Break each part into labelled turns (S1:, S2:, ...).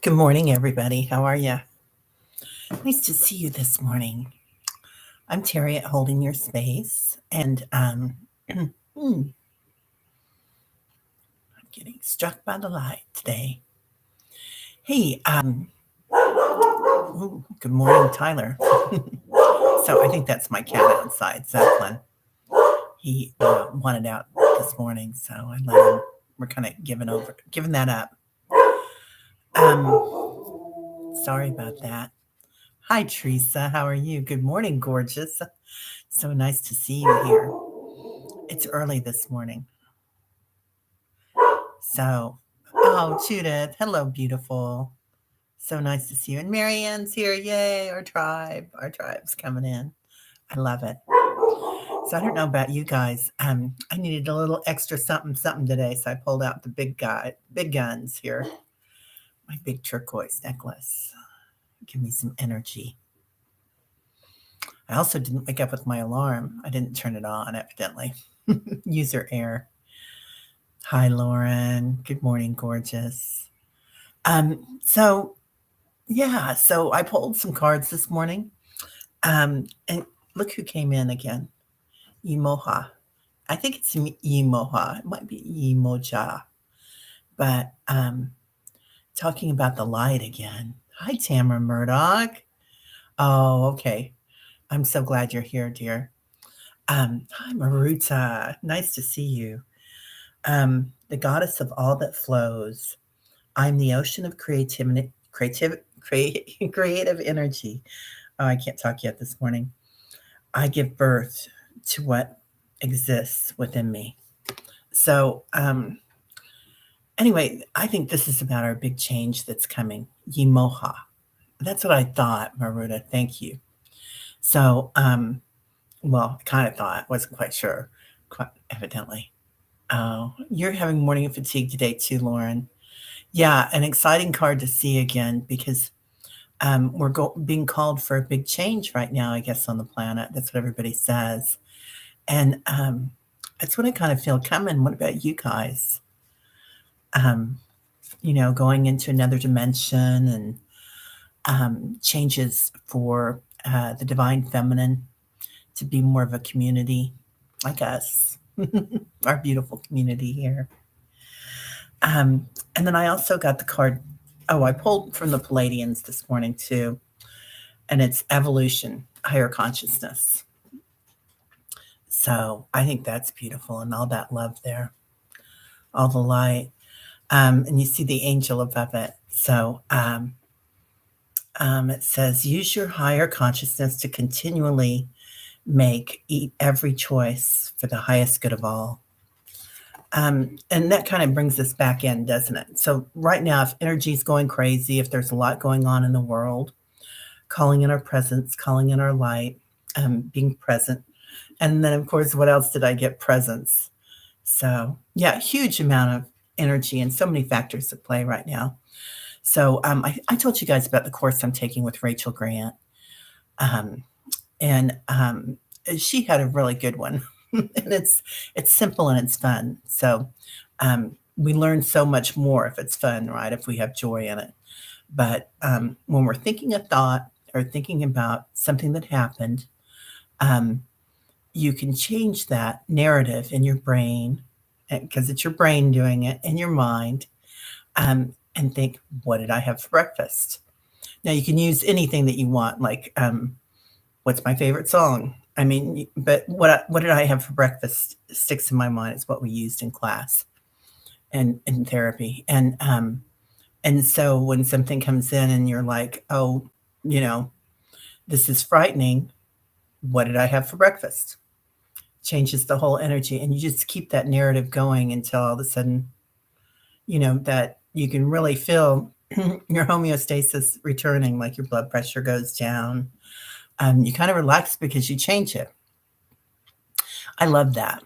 S1: Good morning, everybody. How are you? Nice to see you this morning. I'm Terry at Holding Your Space, and I'm getting struck by the light today. Hey, good morning, Tyler. So I think that's my cat outside, Zeppelin. He wanted out this morning, so I let him. We're kind of giving that up. Sorry about that. Hi, Teresa. How are you? Good morning, gorgeous. So nice to see you here. It's early this morning. So, oh, Judith. Hello, beautiful. So nice to see you. And Marianne's here. Yay, our tribe. Our tribe's coming in. I love it. So I don't know about you guys. I needed a little extra something something today, so I pulled out the big guns here. My big turquoise necklace. Give me some energy. I also didn't wake up with my alarm. I didn't turn it on, evidently. User error. Hi, Lauren. Good morning, gorgeous. So yeah, so I pulled some cards this morning. And look who came in again. Emoha. I think it's Emoha. It might be Emoja. But talking about the light again. Hi, Tamara Murdoch. Oh, okay. I'm so glad you're here, dear. Hi, Maruta. Nice to see you. The goddess of all that flows. I'm the ocean of creative energy. Oh, I can't talk yet this morning. I give birth to what exists within me. So, anyway, I think this is about our big change that's coming. Yimoha. That's what I thought, Maruta. Thank you. So, well, I kind of thought, wasn't quite sure, quite evidently. Oh, you're having morning fatigue today too, Lauren. Yeah, an exciting card to see again because we're being called for a big change right now, I guess, on the planet. That's what everybody says. And that's what I kind of feel coming. What about you guys? Um, going into another dimension and changes for the divine feminine to be more of a community like us, our beautiful community here. And then I also got the card. Oh, I pulled from the Palladians this morning too, and it's evolution, higher consciousness. So I think that's beautiful and all that love there, all the light. And you see the angel above it. So it says, use your higher consciousness to continually eat every choice for the highest good of all. And that kind of brings us back in, doesn't it? So right now, if energy is going crazy, if there's a lot going on in the world, calling in our presence, calling in our light, being present. And then, of course, what else did I get? Presence. So yeah, huge amount of energy and so many factors at play right now. So I told you guys about the course I'm taking with Rachel Grant. And she had a really good one. And it's simple and it's fun. So we learn so much more if it's fun, right? If we have joy in it. But when we're thinking a thought or thinking about something that happened, you can change that narrative in your brain because it's your brain doing it in your mind, and think, what did I have for breakfast? Now you can use anything that you want, like what's my favorite song? I mean, but what did I have for breakfast sticks in my mind. It's what we used in class and in therapy. And so when something comes in and you're like, oh, this is frightening. What did I have for breakfast? Changes the whole energy. And you just keep that narrative going until all of a sudden, that you can really feel your homeostasis returning, like your blood pressure goes down. You kind of relax because you change it. I love that.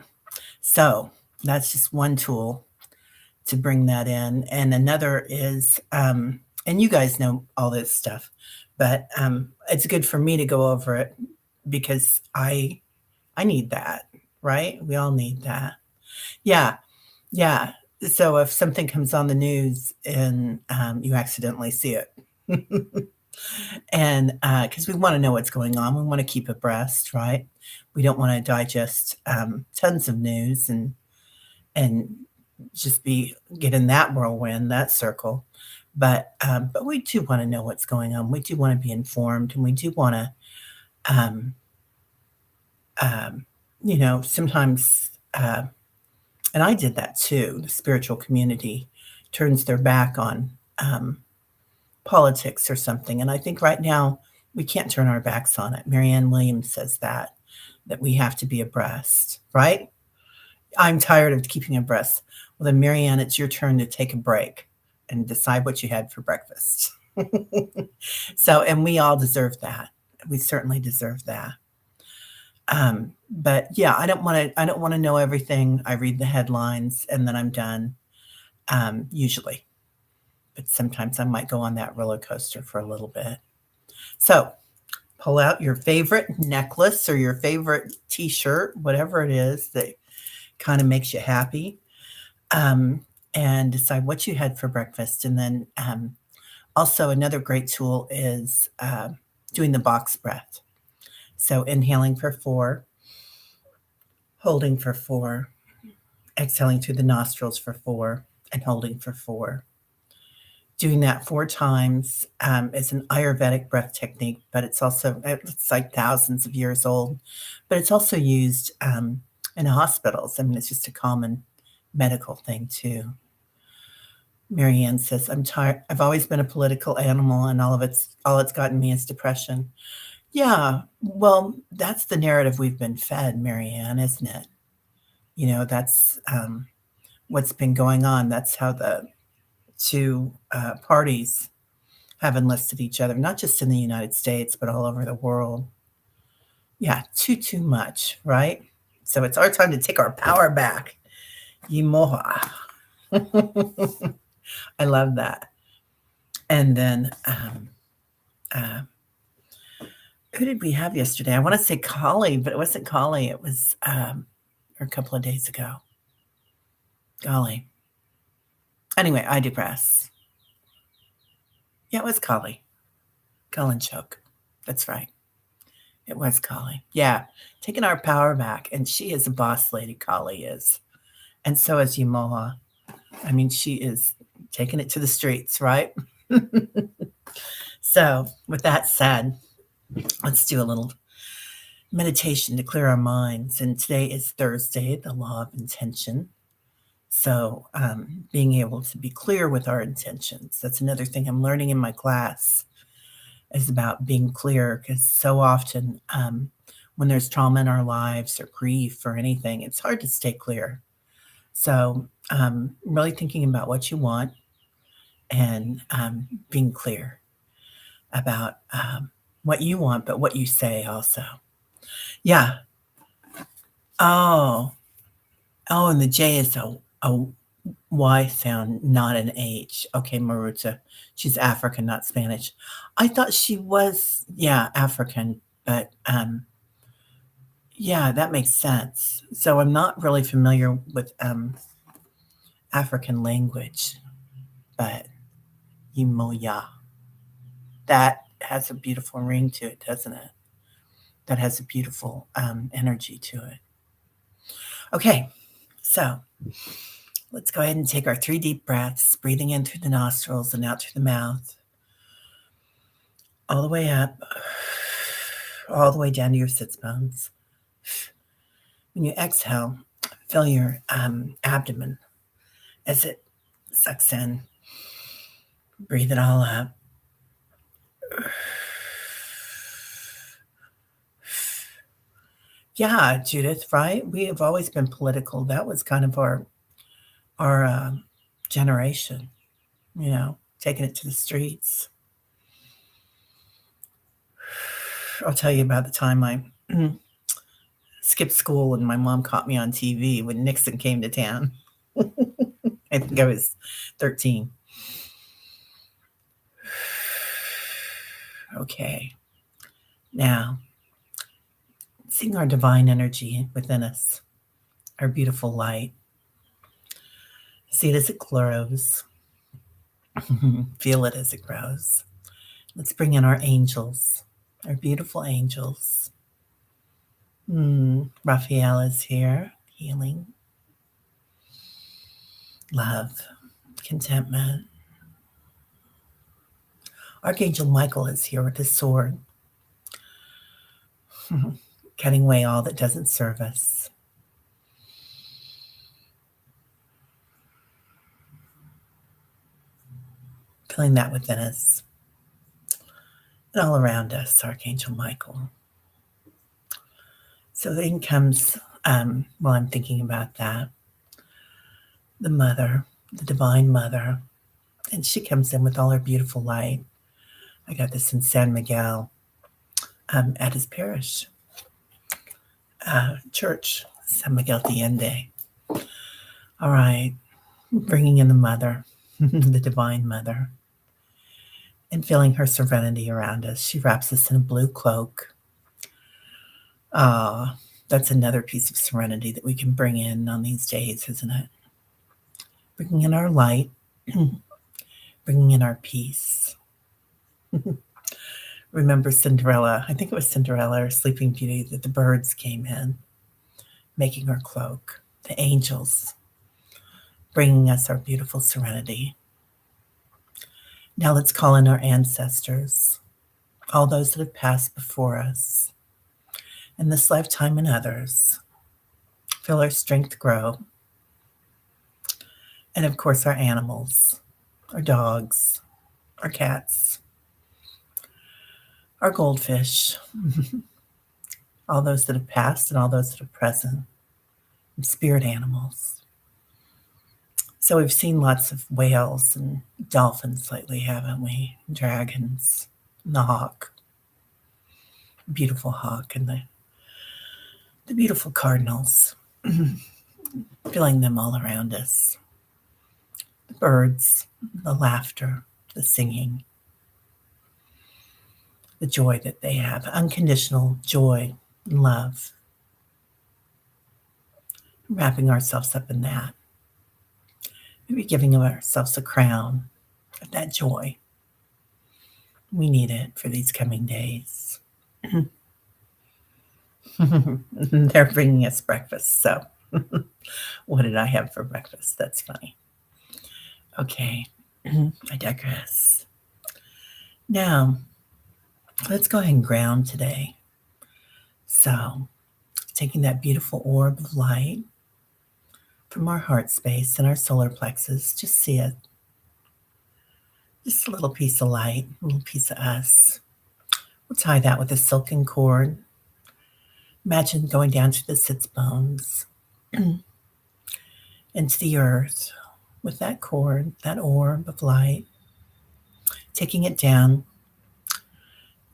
S1: So that's just one tool to bring that in. And another is, and you guys know all this stuff, but it's good for me to go over it because I need that, right? We all need that. Yeah. Yeah. So if something comes on the news and you accidentally see it, and because we want to know what's going on, we want to keep abreast, right? We don't want to digest tons of news and just be get in that whirlwind, that circle. But we do want to know what's going on. We do want to be informed, and we do want to, um, um, sometimes. And I did that too. The spiritual community turns their back on politics or something, and I think right now we can't turn our backs on it. Marianne Williams says that we have to be abreast, right? I'm tired of keeping abreast. Well, then, Marianne, it's your turn to take a break and decide what you had for breakfast. So, and we all deserve that. We certainly deserve that. But yeah, I don't want to. I don't want to know everything. I read the headlines and then I'm done. Usually, but sometimes I might go on that roller coaster for a little bit. So, pull out your favorite necklace or your favorite T-shirt, whatever it is that kind of makes you happy, um, and decide what you had for breakfast. And then also another great tool is doing the box breath. So inhaling for 4, holding for 4, exhaling through the nostrils for 4, and holding for 4. Doing that 4 times is an Ayurvedic breath technique, but it's like thousands of years old, but it's also used in hospitals. I mean, it's just a common medical thing too. Marianne says, "I'm tired. I've always been a political animal, and all it's gotten me is depression." Yeah, well, that's the narrative we've been fed, Marianne, isn't it? That's what's been going on. That's how the two parties have enlisted each other, not just in the United States, but all over the world. Yeah, too much, right? So it's our time to take our power back. Yimoha. I love that. And then, uh, who did we have yesterday? I want to say Collie, but it wasn't Collie. It was a couple of days ago. Golly. Anyway, I digress. Yeah, it was Collie. Colin Choke. That's right. It was Collie. Yeah, taking our power back. And she is a boss lady, Collie is. And so is Yamoha. I mean, she is taking it to the streets, right? So, with that said, let's do a little meditation to clear our minds. And today is Thursday, the law of intention. So, being able to be clear with our intentions. That's another thing I'm learning in my class is about being clear because so often when there's trauma in our lives or grief or anything, it's hard to stay clear. So, really thinking about what you want and being clear about what you want, but what you say also. Yeah. Oh, and the J is a Y sound, not an H. Okay, Maruta. She's African, not Spanish. I thought she was, yeah, African, but yeah, that makes sense. So I'm not really familiar with African language, but Yimoya. That has a beautiful ring to it, doesn't it? That has a beautiful energy to it. Okay, so let's go ahead and take our 3 deep breaths, breathing in through the nostrils and out through the mouth, all the way up, all the way down to your sits bones. When you exhale, feel your abdomen as it sucks in. Breathe it all up. Yeah, Judith, right? We have always been political. That was kind of our generation, taking it to the streets. I'll tell you about the time I skipped school and my mom caught me on TV when Nixon came to town. I think I was 13. Okay. Now, seeing our divine energy within us, our beautiful light. See it as it grows. Feel it as it grows. Let's bring in our angels, our beautiful angels. Raphael is here, healing, love, contentment. Archangel Michael is here with his sword, cutting away all that doesn't serve us. Feeling that within us and all around us, Archangel Michael. So then comes, while I'm thinking about that, the Mother, the Divine Mother, and she comes in with all her beautiful light. I got this in San Miguel at his parish church, San Miguel de Allende. All right, bringing in the Mother, the Divine Mother, and feeling her serenity around us. She wraps us in a blue cloak. That's another piece of serenity that we can bring in on these days, isn't it? Bringing in our light, bringing in our peace. Remember Cinderella, I think it was Cinderella or Sleeping Beauty, that the birds came in, making her cloak. The angels, bringing us our beautiful serenity. Now let's call in our ancestors, all those that have passed before us, in this lifetime and others. Feel our strength grow. And of course, our animals, our dogs, our cats, our goldfish, all those that have passed and all those that are present, and spirit animals. So we've seen lots of whales and dolphins lately, haven't we? Dragons, and the hawk, beautiful hawk, and the beautiful cardinals, feeling them all around us. The birds, the laughter, the singing, the joy that they have, unconditional joy and love. Wrapping ourselves up in that. Maybe giving ourselves a crown of that joy. We need it for these coming days. They're bringing us breakfast, so what did I have for breakfast? That's funny. Okay, I digress. Now, let's go ahead and ground today. So, taking that beautiful orb of light from our heart space and our solar plexus, just see it. Just a little piece of light, a little piece of us. We'll tie that with a silken cord. Imagine going down to the sits bones, into the earth with that cord, that orb of light, taking it down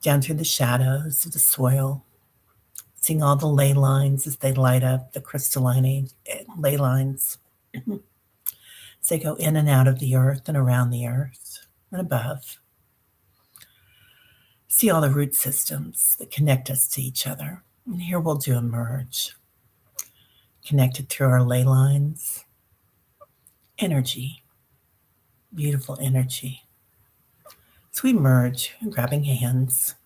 S1: through the shadows of the soil, seeing all the ley lines as they light up, the crystalline ley lines. As they go in and out of the earth and around the earth and above. See all the root systems that connect us to each other. And here we'll do a merge. Connected through our ley lines. Energy. Beautiful energy. So we merge, grabbing hands.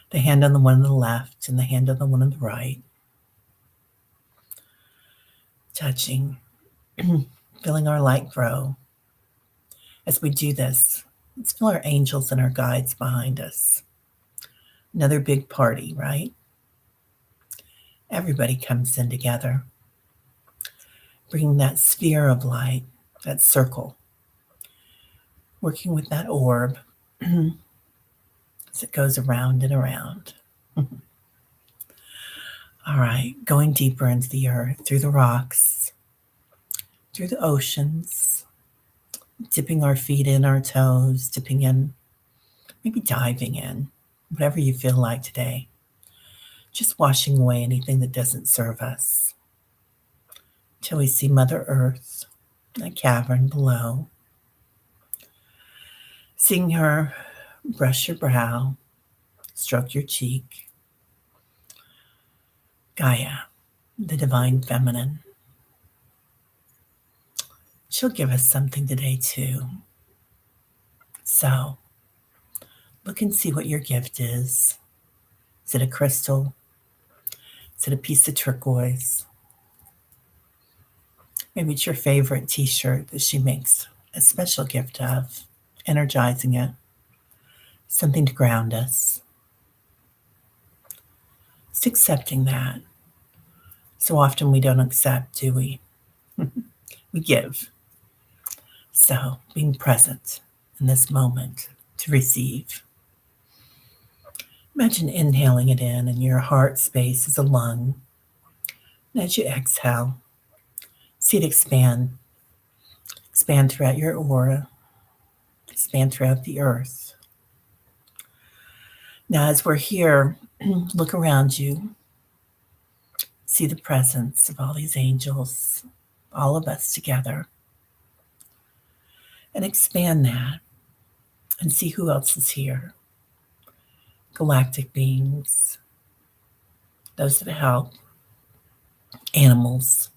S1: The hand on the one on the left and the hand on the one on the right. Touching. Feeling our light grow. As we do this, let's feel our angels and our guides behind us. Another big party, right? Everybody comes in together, bringing that sphere of light, that circle, working with that orb as it goes around and around. All right, going deeper into the earth, through the rocks, through the oceans, dipping our feet in, our toes, dipping in, maybe diving in, whatever you feel like today. Just washing away anything that doesn't serve us. Till we see Mother Earth, that cavern below. Seeing her brush your brow, stroke your cheek. Gaia, the divine feminine. she'll give us something today too. So look and see what your gift is. Is it a crystal? Is it a piece of turquoise? Maybe it's your favorite t shirt that she makes a special gift of, energizing it, something to ground us. It's accepting that. So often we don't accept, do we? We give. So being present in this moment to receive. Imagine inhaling it in, and your heart space is a lung. And as you exhale, see it expand throughout your aura, expand throughout the earth. Now, as we're here, look around you, see the presence of all these angels, all of us together, and expand that and see who else is here. Galactic beings, those that help, animals,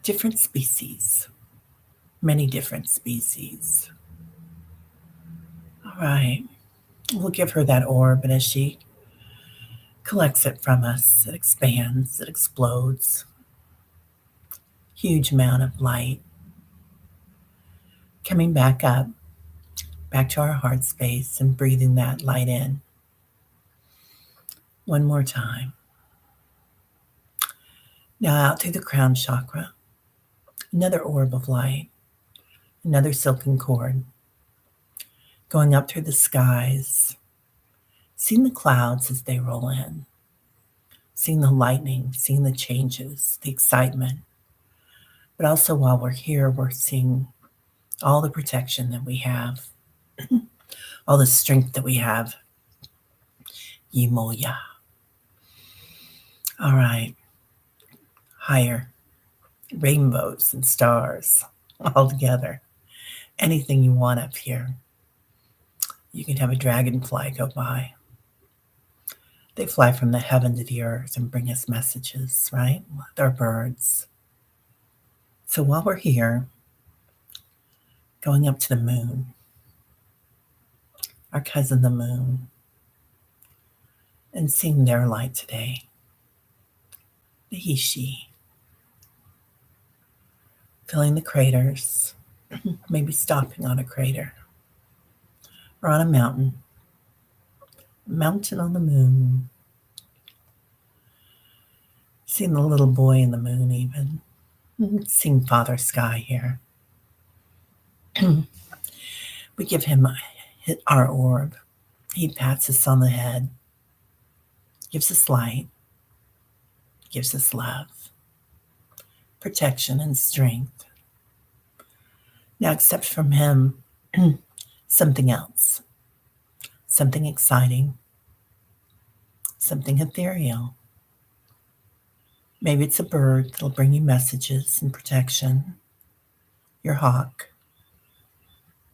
S1: different species, many different species. All right, we'll give her that orb, and as she collects it from us, it expands, it explodes. Huge amount of light coming back up, back to our heart space, and breathing that light in. One more time. Now out through the crown chakra, another orb of light, another silken cord, going up through the skies, seeing the clouds as they roll in, seeing the lightning, seeing the changes, the excitement. But also while we're here, we're seeing all the protection that we have, all the strength that we have. Yimoya. All right. Higher. Rainbows and stars all together. Anything you want up here. You can have a dragonfly go by. They fly from the heaven to the earth and bring us messages, right? They're birds. So while we're here, going up to the moon, our cousin the moon, and seeing their light today. The He-She. Filling the craters, maybe stopping on a crater, or on a mountain on the moon. Seeing the little boy in the moon even. Seeing Father Sky here. We give him our orb. He pats us on the head, gives us light, gives us love, protection, and strength. Now accept from him something else, something exciting, something ethereal. Maybe it's a bird that'll bring you messages and protection. Your hawk,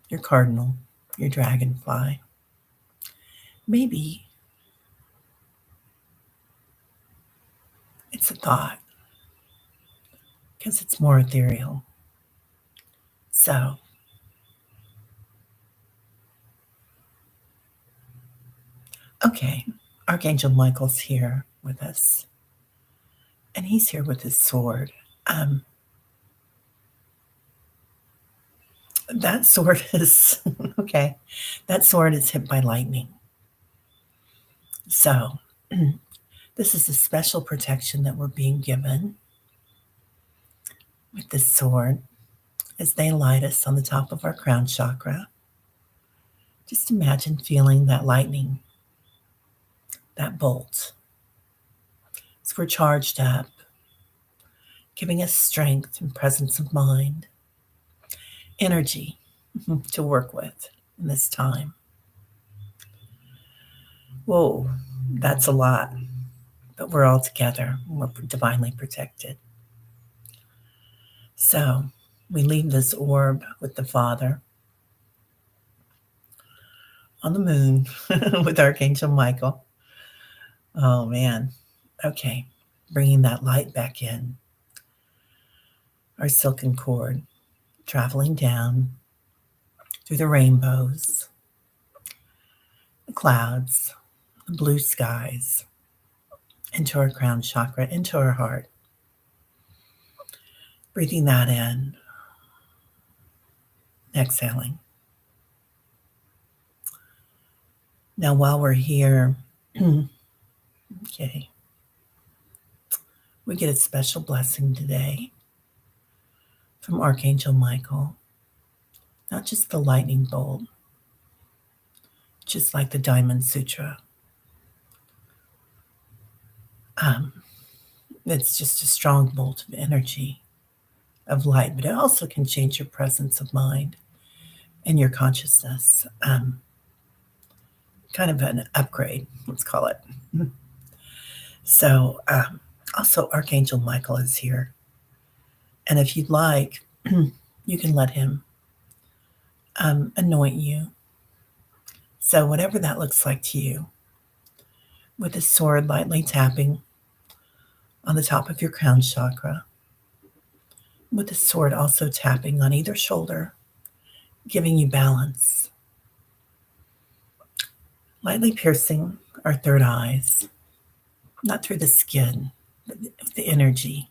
S1: your cardinal, your dragonfly. Maybe it's a thought, because it's more ethereal. So, okay, Archangel Michael's here with us, and he's here with his sword. That sword is, okay, that sword is hit by lightning. So, this is a special protection that we're being given with this sword as they light us on the top of our crown chakra. Just imagine feeling that lightning, that bolt. So we're charged up, giving us strength and presence of mind, energy to work with in this time. Whoa, that's a lot, but we're all together. We're divinely protected. So we leave this orb with the Father on the moon with Archangel Michael. Oh, man. Okay, bringing that light back in. Our silken cord, traveling down through the rainbows, the clouds, the blue skies, into our crown chakra, into our heart. Breathing that in, exhaling. Now, while we're here, okay, we get a special blessing today from Archangel Michael. Not just the lightning bolt, just like the Diamond Sutra. Um, it's just a strong bolt of energy, of light, but it also can change your presence of mind and your consciousness. Kind of an upgrade, let's call it. So, also, Archangel Michael is here. And if you'd like, you can let him anoint you. So, whatever that looks like to you, with his sword lightly tapping on the top of your crown chakra, with the sword also tapping on either shoulder, giving you balance, lightly piercing our third eyes, not through the skin, but the energy,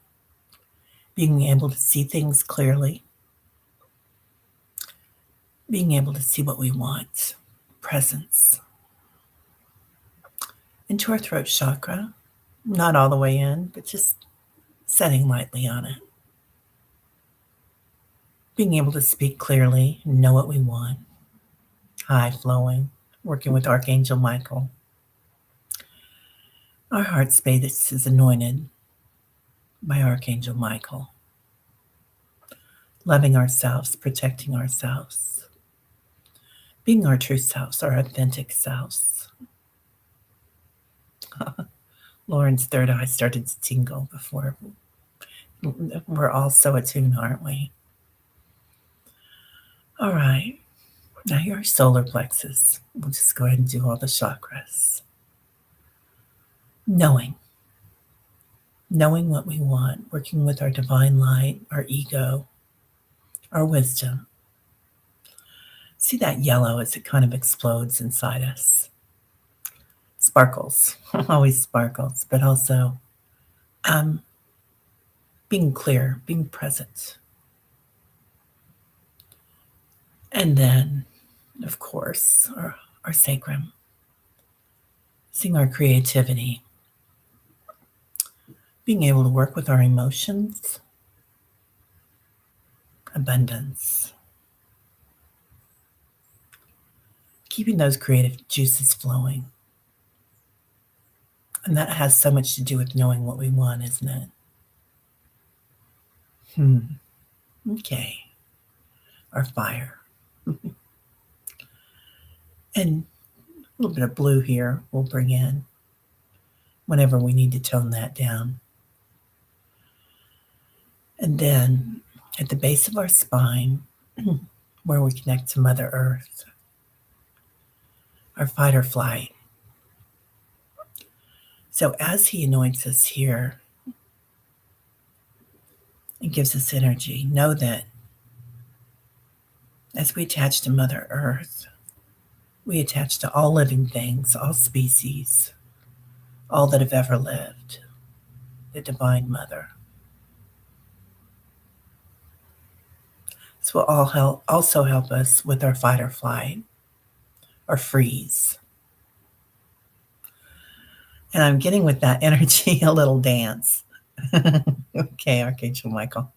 S1: being able to see things clearly, being able to see what we want, presence. Into our throat chakra, not all the way in, but just setting lightly on it. Being able to speak clearly, know what we want, high flowing, working with Archangel Michael. Our heart space is anointed by Archangel Michael. Loving ourselves, protecting ourselves, being our true selves, our authentic selves. Lauren's third eye started to tingle before. We're all so attuned, aren't we? All right. Now your solar plexus. We'll just go ahead and do all the chakras. Knowing what we want, working with our divine light, our ego, our wisdom. See that yellow as it kind of explodes inside us. Sparkles, always sparkles, but also being clear, being present. And then, of course, our sacrum. Seeing our creativity. Being able to work with our emotions. Abundance. Keeping those creative juices flowing. And that has so much to do with knowing what we want, isn't it? Okay. Our fire. And a little bit of blue here we'll bring in whenever we need to tone that down. And then at the base of our spine, where we connect to Mother Earth, our fight or flight. So as he anoints us here and gives us energy, know that as we attach to Mother Earth, we attach to all living things, all species, all that have ever lived, the Divine Mother. This will also help us with our fight or flight, or freeze. And I'm getting with that energy a little dance. Okay, Archangel Michael.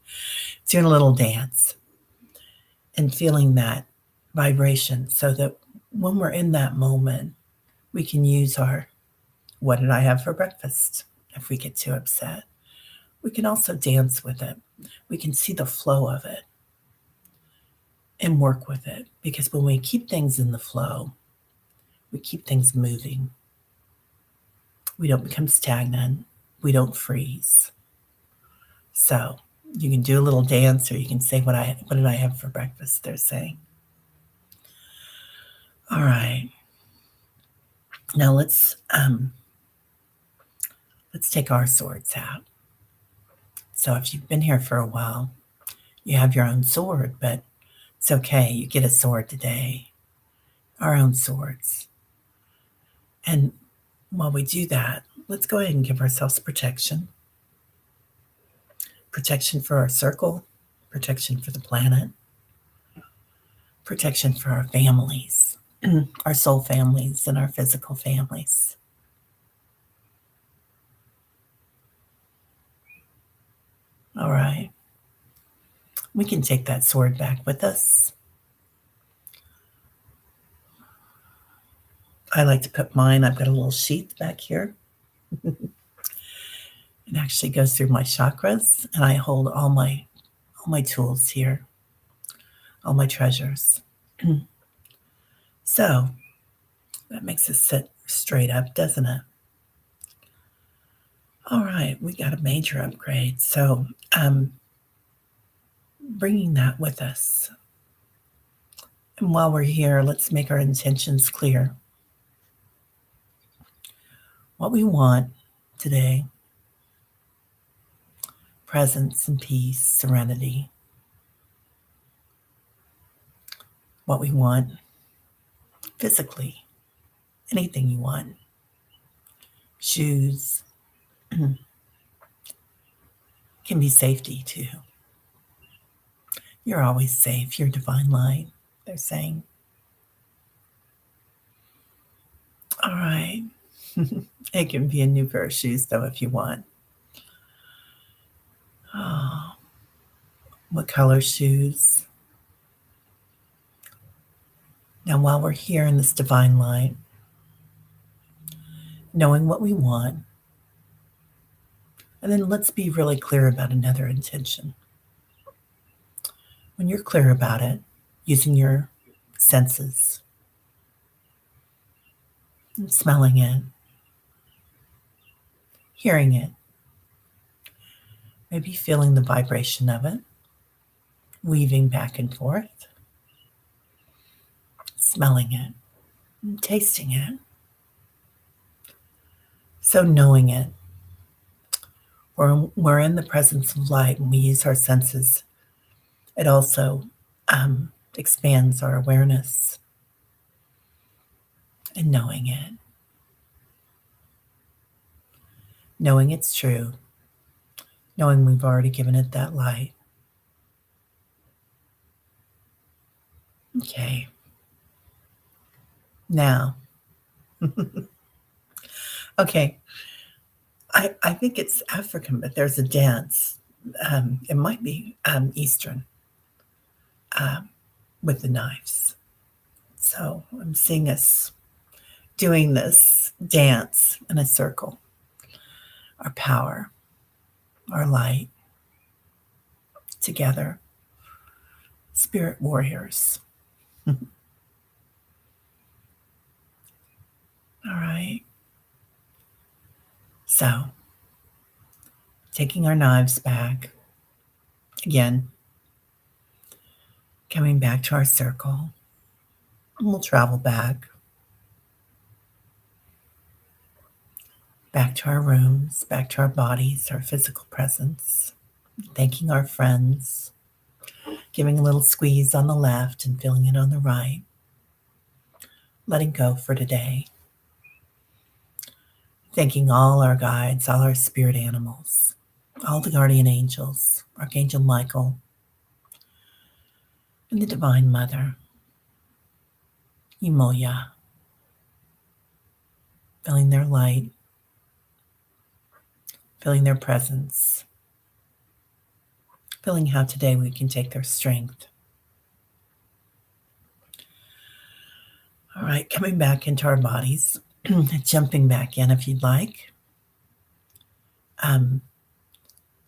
S1: Doing a little dance and feeling that vibration so that when we're in that moment, we can use our, what did I have for breakfast? If we get too upset, we can also dance with it. We can see the flow of it and work with it. Because when we keep things in the flow, we keep things moving. We don't become stagnant. We don't freeze. So you can do a little dance, or you can say, what did I have for breakfast? They're saying. All right. Now let's take our swords out. So if you've been here for a while, You have your own sword, but it's okay. You get a sword today, our own swords. And while we do that, let's go ahead and give ourselves protection, protection for our circle, protection for the planet, protection for our families, our soul families, and our physical families. All right. We can take that sword back with us. I like to put mine, I've got a little sheath back here. It actually goes through my chakras, and I hold all my tools here, all my treasures. So that makes us sit straight up, doesn't it? All right, we got a major upgrade. So bringing that with us. And while we're here, let's make our intentions clear. What we want today: presence and peace, serenity. What we want physically, anything you want. Shoes, can be safety too. You're always safe. You're divine light, they're saying. All right. It can be a new pair of shoes, though, if you want. Oh, what color shoes? Now, while we're here in this divine light, knowing what we want, and then let's be really clear about another intention. When you're clear about it, using your senses, smelling it, hearing it, maybe feeling the vibration of it, weaving back and forth, smelling it, and tasting it. So knowing it, we're in the presence of light and we use our senses. It also expands our awareness and knowing it's true, knowing we've already given it that light. Okay. Now, okay, I think it's African, but there's a dance. It might be Eastern, with the knives. So I'm seeing us doing this dance in a circle. Our power, our light, together, spirit warriors. All right. So, taking our knives back, again, coming back to our circle, and we'll travel back to our rooms, back to our bodies, our physical presence, thanking our friends, giving a little squeeze on the left and feeling it on the right, letting go for today, thanking all our guides, all our spirit animals, all the guardian angels, Archangel Michael, and the Divine Mother, Imoya, feeling their light, feeling their presence, feeling how today we can take their strength. All right, coming back into our bodies, jumping back in if you'd like.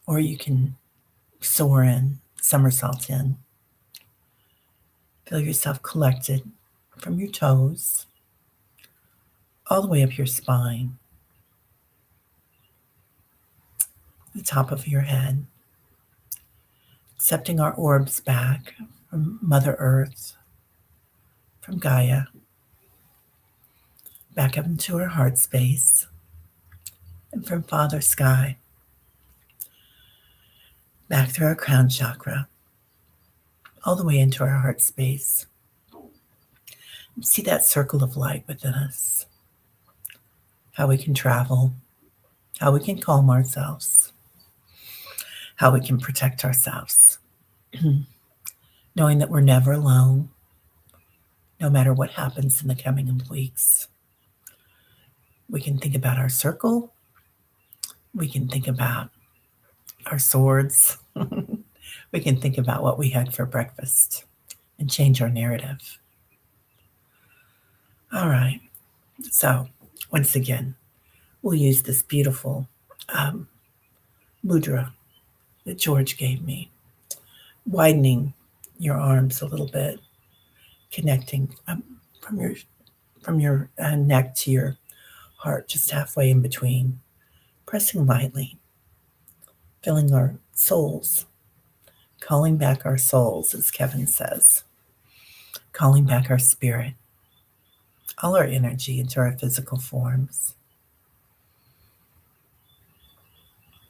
S1: Or you can soar in, somersault in. Feel yourself collected from your toes all the way up your spine, the top of your head, accepting our orbs back from Mother Earth, from Gaia, back up into our heart space, and from Father Sky, back through our crown chakra, all the way into our heart space. See that circle of light within us, how we can travel, how we can calm ourselves, how we can protect ourselves, knowing that we're never alone, no matter what happens in the coming weeks. We can think about our circle, we can think about our swords, we can think about what we had for breakfast and change our narrative. All right, so once again, we'll use this beautiful um, mudra that George gave me, widening your arms a little bit, connecting from your neck to your heart, just halfway in between, pressing lightly, filling our souls, calling back our souls, as Kevin says, calling back our spirit, all our energy into our physical forms.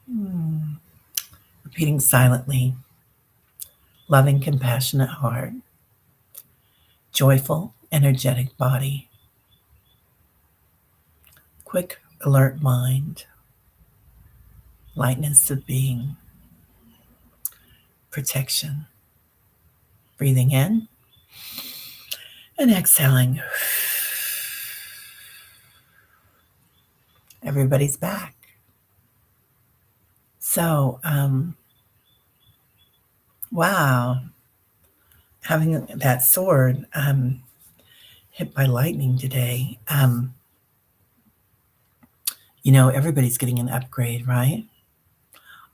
S1: Hmm. Repeating silently, loving, compassionate heart, joyful, energetic body, quick, alert mind, lightness of being, protection. Breathing in and exhaling. Everybody's back. So, wow, having that sword hit by lightning today. Everybody's getting an upgrade, right?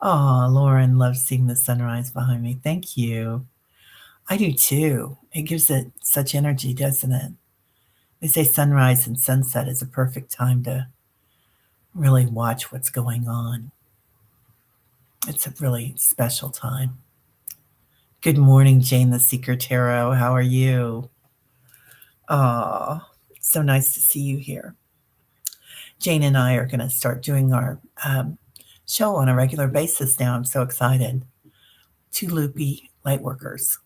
S1: Oh, Lauren loves seeing the sunrise behind me. Thank you. I do too. It gives it such energy, doesn't it? They say sunrise and sunset is a perfect time to really watch what's going on. It's a really special time. Good morning, Jane the Seeker Tarot. How are you? Oh, so nice to see you here. Jane and I are going to start doing our show on a regular basis now. I'm so excited. Two loopy light workers.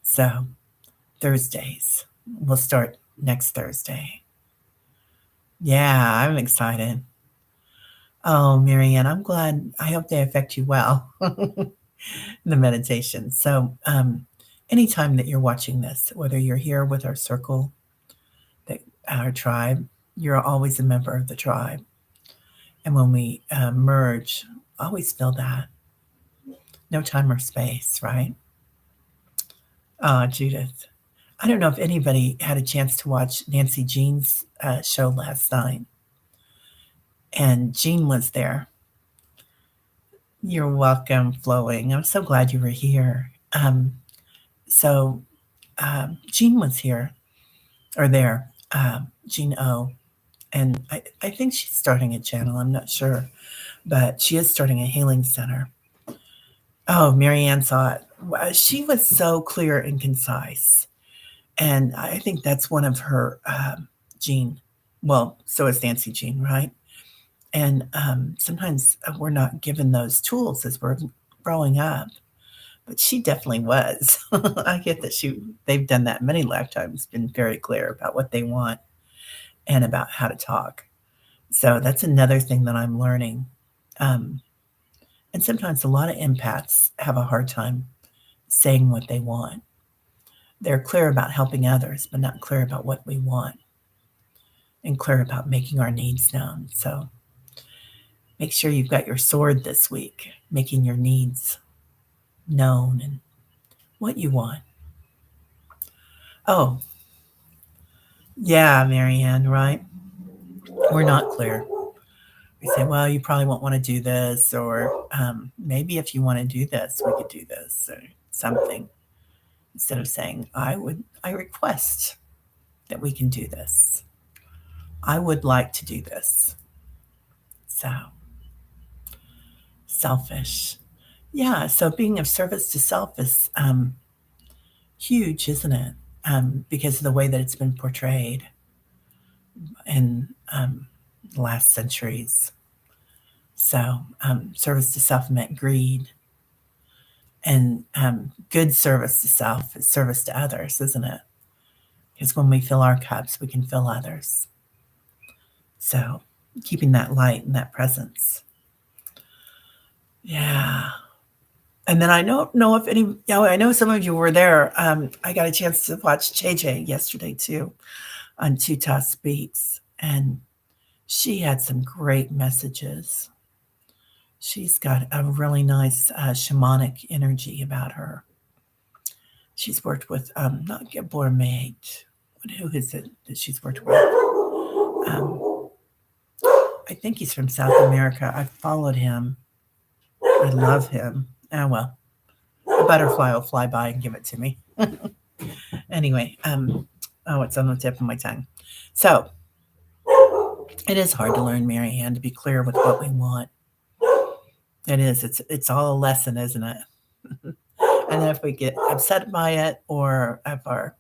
S1: So, Thursdays. We'll start next Thursday. Yeah, I'm excited. Oh, Marianne, I'm glad. I hope they affect you well. The meditation. So, anytime that you're watching this, whether you're here with our circle, our tribe, you're always a member of the tribe. And when we merge, always feel that. No time or space, right? Judith. I don't know if anybody had a chance to watch Nancy Jean's show last night. And Jean was there. You're welcome, Flowing. I'm so glad you were here. So Jean was here, or there, Jean O. And I think she's starting a channel. I'm not sure. But she is starting a healing center. Oh, Marianne saw it. She was so clear and concise. And I think that's one of her Jean. Well, so is Nancy Jean, right? And sometimes we're not given those tools as we're growing up. But she definitely was. I get that they've done that many lifetimes, been very clear about what they want and about how to talk. So that's another thing that I'm learning. And sometimes a lot of empaths have a hard time saying what they want. They're clear about helping others, but not clear about what we want and clear about making our needs known. So make sure you've got your sword this week, making your needs known and what you want. Oh, yeah, Marianne, right? We're not clear. We say, well, you probably won't want to do this, or maybe if you want to do this, we could do this, or something. Instead of saying, I request that we can do this. I would like to do this. So, selfish. Yeah, so being of service to self is huge, isn't it? Because of the way that it's been portrayed in the last centuries. So, service to self meant greed And good service to self is service to others, isn't it? Because when we fill our cups, we can fill others. So keeping that light and that presence. Yeah. And then I don't know if any, I know some of you were there. I got a chance to watch JJ yesterday too on Tuta Speaks, and she had some great messages. She's got a really nice shamanic energy about her. She's worked with not Gabor Mate. Who is it that she's worked with? Um, I think he's from South America. I followed him. I love him. Oh well, a butterfly will fly by and give it to me. Anyway, oh, it's on the tip of my tongue. So it is hard to learn, Marianne, to be clear with what we want. It is. It's all a lesson, isn't it? And if we get upset by it, or if our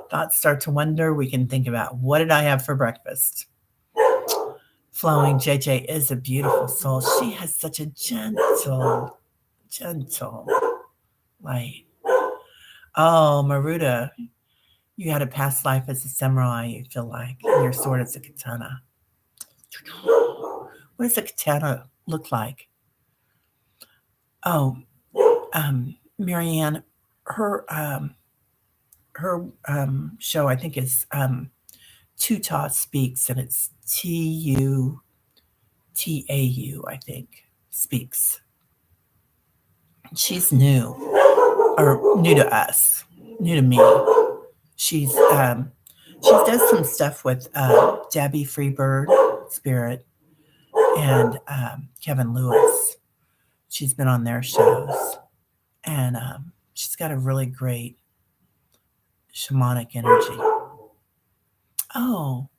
S1: thoughts start to wonder, we can think about, what did I have for breakfast? Flowing JJ is a beautiful soul. She has such a gentle light. Oh, Maruta, you had a past life as a samurai, you feel like, and your sword is a katana. What does a katana look like? Oh, Marianne, her show, I think, is Tuta Speaks, and it's TUTAU, I think, Speaks. She's new, or new to us, new to me. She's she does some stuff with Debbie Freebird Spirit and Kevin Lewis. She's been on their shows, and she's got a really great shamanic energy. Oh,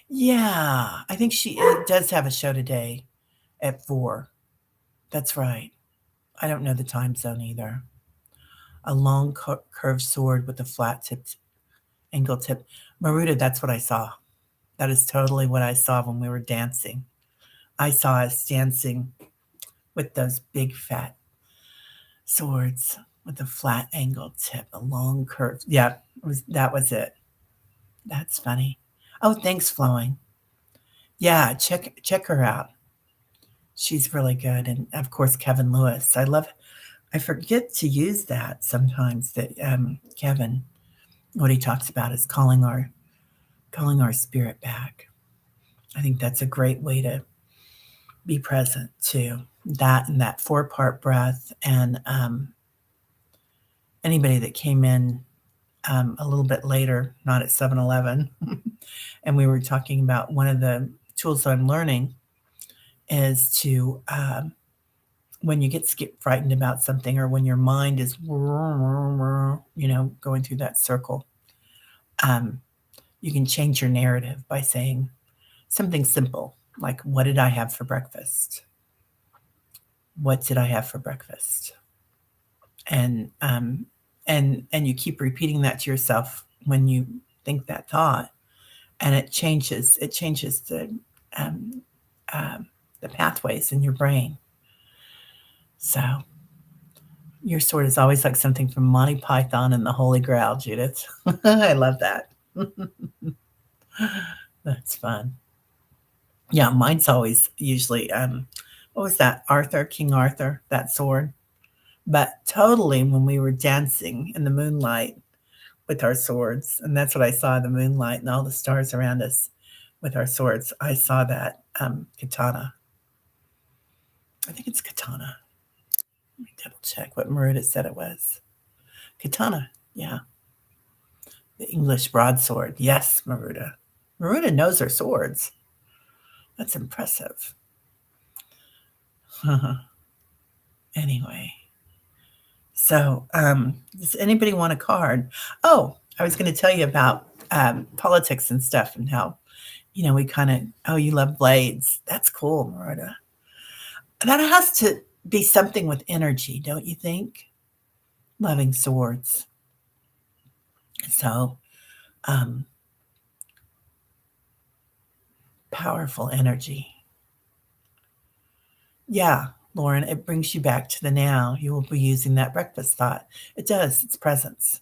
S1: yeah. I think she does have a show today at 4. That's right. I don't know the time zone either. A long curved sword with a flat tipped angle tip. Maruta, that's what I saw. That is totally what I saw when we were dancing. I saw us dancing with those big fat swords with a flat angle tip, a long curve. Yeah, that was it. That's funny. Oh, thanks, Flowing. Yeah, check her out. She's really good, and of course Kevin Lewis. I forget to use that sometimes. That Kevin, what he talks about is calling our spirit back. I think that's a great way to be present too. That and that 4-part breath, and anybody that came in a little bit later, not at 7-Eleven, and we were talking about one of the tools that I'm learning is to when you get frightened about something, or when your mind is going through that circle, um, you can change your narrative by saying something simple like, what did I have for breakfast? What did I have for breakfast? And and you keep repeating that to yourself when you think that thought, and it changes um, the pathways in your brain. So your sword is always like something from Monty Python and the Holy Grail, Judith. I love that. That's fun. Yeah, mine's always usually what was that? King Arthur, that sword. But totally when we were dancing in the moonlight with our swords, and that's what I saw in the moonlight and all the stars around us with our swords. I saw that katana. I think it's katana. Let me double check what Maruta said it was. Katana, yeah. The English broadsword. Yes, Maruta. Maruta knows her swords. That's impressive. Anyway, so does anybody want a card? Oh, I was going to tell you about politics and stuff, and how, we kind of, oh, you love blades. That's cool, Maruta. That has to be something with energy, don't you think? Loving swords. So, um, powerful energy. Yeah, Lauren, it brings you back to the now. You will be using that breakfast thought. It does. It's presence.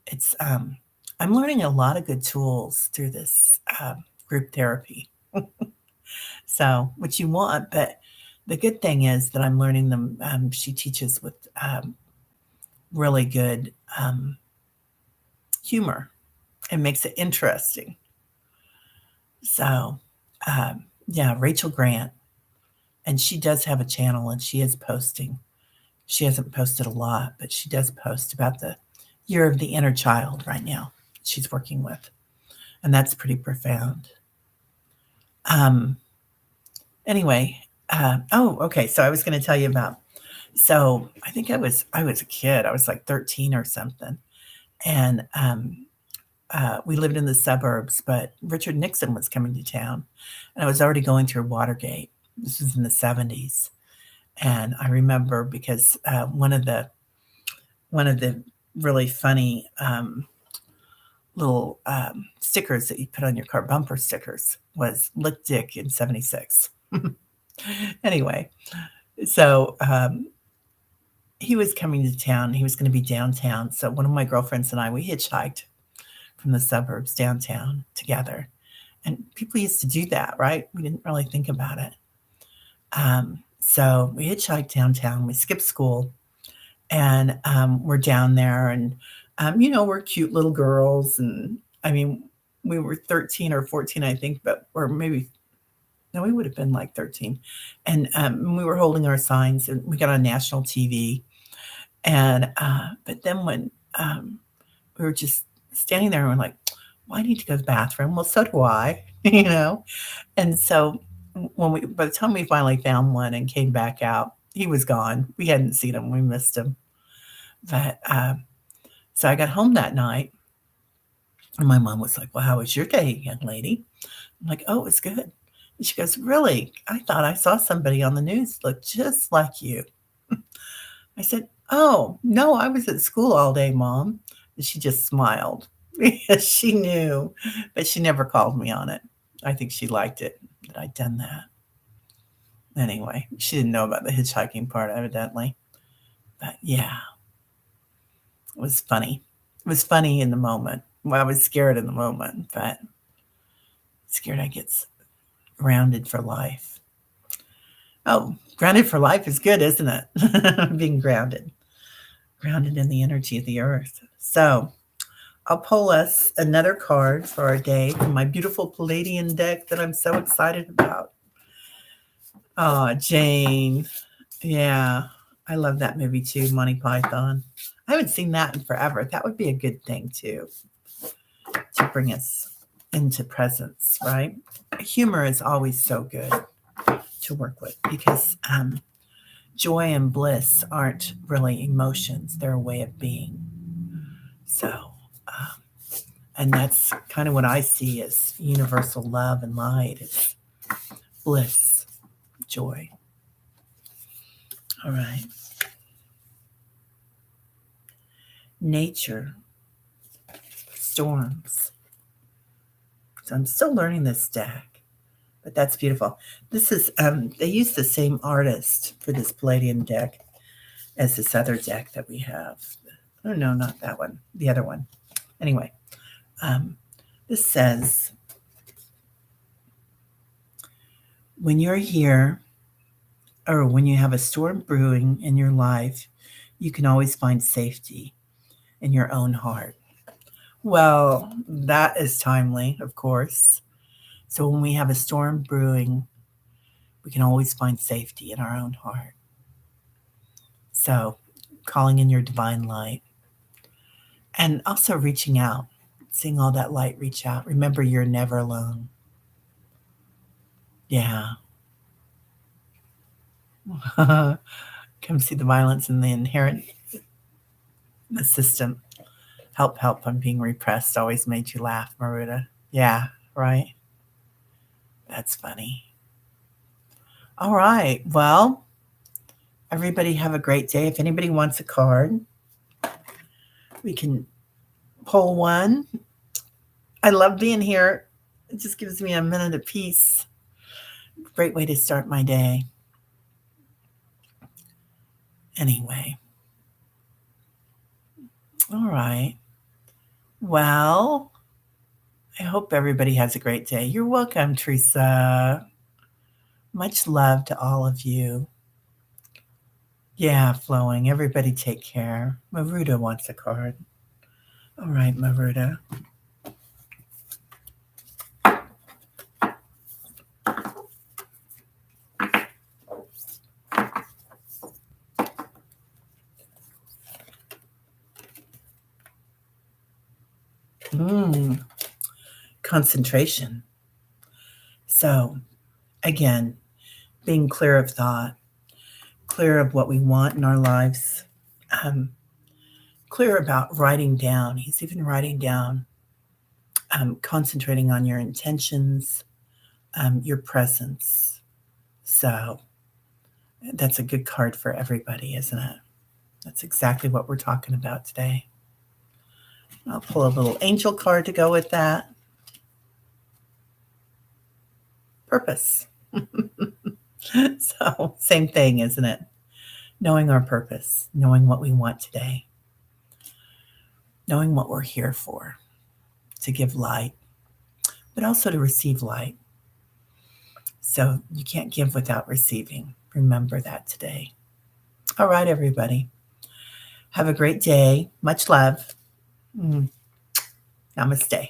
S1: It's I'm learning a lot of good tools through this group therapy. So, which you want, but the good thing is that I'm learning them. She teaches with really good humor and makes it interesting. So, yeah, Rachel Grant, and she does have a channel and she is posting. She hasn't posted a lot, but she does post about the year of the inner child right now she's working with. And that's pretty profound. Um, anyway, oh, okay. So I was going to tell you about. So I think I was a kid. I was like 13 or something, and we lived in the suburbs. But Richard Nixon was coming to town, and I was already going through Watergate. This was in the 70s, and I remember because one of the really funny little stickers that you put on your car, bumper stickers, was "Lick Dick in '76." Anyway, so he was coming to town. He was going to be downtown. So one of my girlfriends and I, we hitchhiked from the suburbs downtown together. And people used to do that, right? We didn't really think about it. So we hitchhiked downtown. We skipped school, and we're down there, and we're cute little girls, and I mean, we were 13 or 14, I think, but or maybe no, we would have been like 13, and we were holding our signs, and we got on national TV, and but then when we were just standing there, and we're like, "Well, I need to go to the bathroom." Well, so do I, you know. And so when we, by the time we finally found one and came back out, he was gone. We hadn't seen him. We missed him. But so I got home that night, and my mom was like, "Well, how was your day, young lady?" I'm like, "Oh, it was good." And she goes, "Really? I thought I saw somebody on the news look just like you." I said, "Oh, no, I was at school all day, Mom." And she just smiled because she knew, but she never called me on it. I think she liked it that I'd done that. Anyway, she didn't know about the hitchhiking part, evidently. But yeah, it was funny. It was funny in the moment. Well, I was scared in the moment, but scared I get grounded for life. Oh, grounded for life is good, isn't it? Being grounded in the energy of the earth. So I'll pull us another card for our day from my beautiful Palladian deck that I'm so excited about. Oh, Jane. Yeah, I love that movie too, Monty Python. I haven't seen that in forever. That would be a good thing too, to bring us into presence, right? Humor is always so good to work with because joy and bliss aren't really emotions, they're a way of being. So, and that's kind of what I see as universal love and light is bliss, joy. All right. Nature, storms. So I'm still learning this deck, but that's beautiful. This is, they use the same artist for this Palladian deck as this other deck that we have. Oh, no, not that one, the other one. Anyway, this says, when you're here or when you have a storm brewing in your life, you can always find safety in your own heart. Well, that is timely, of course. So when we have a storm brewing, we can always find safety in our own heart. So calling in your divine light and also reaching out, seeing all that light reach out. Remember, you're never alone. Yeah. Come see the violence in the inherent the system. Help, I'm being repressed. Always made you laugh, Maruta. Yeah, right. That's funny. All right. Well, everybody have a great day. If anybody wants a card, we can pull one. I love being here. It just gives me a minute of peace. Great way to start my day. Anyway, all right. Well, I hope everybody has a great day. You're welcome, Teresa. Much love to all of you. Yeah, flowing. Everybody take care. Maruda wants a card. All right, Maruda. Mm, concentration. So, again, being clear of thought, clear of what we want in our lives, um, clear about writing down. He's even writing down, concentrating on your intentions, your presence. So, that's a good card for everybody, isn't it? That's exactly what we're talking about today. I'll pull a little angel card to go with that. Purpose. So, same thing, isn't it? Knowing our purpose, knowing what we want today, knowing what we're here for, to give light, but also to receive light. So, you can't give without receiving. Remember that today. All right, everybody. Have a great day. Much love. Namaste.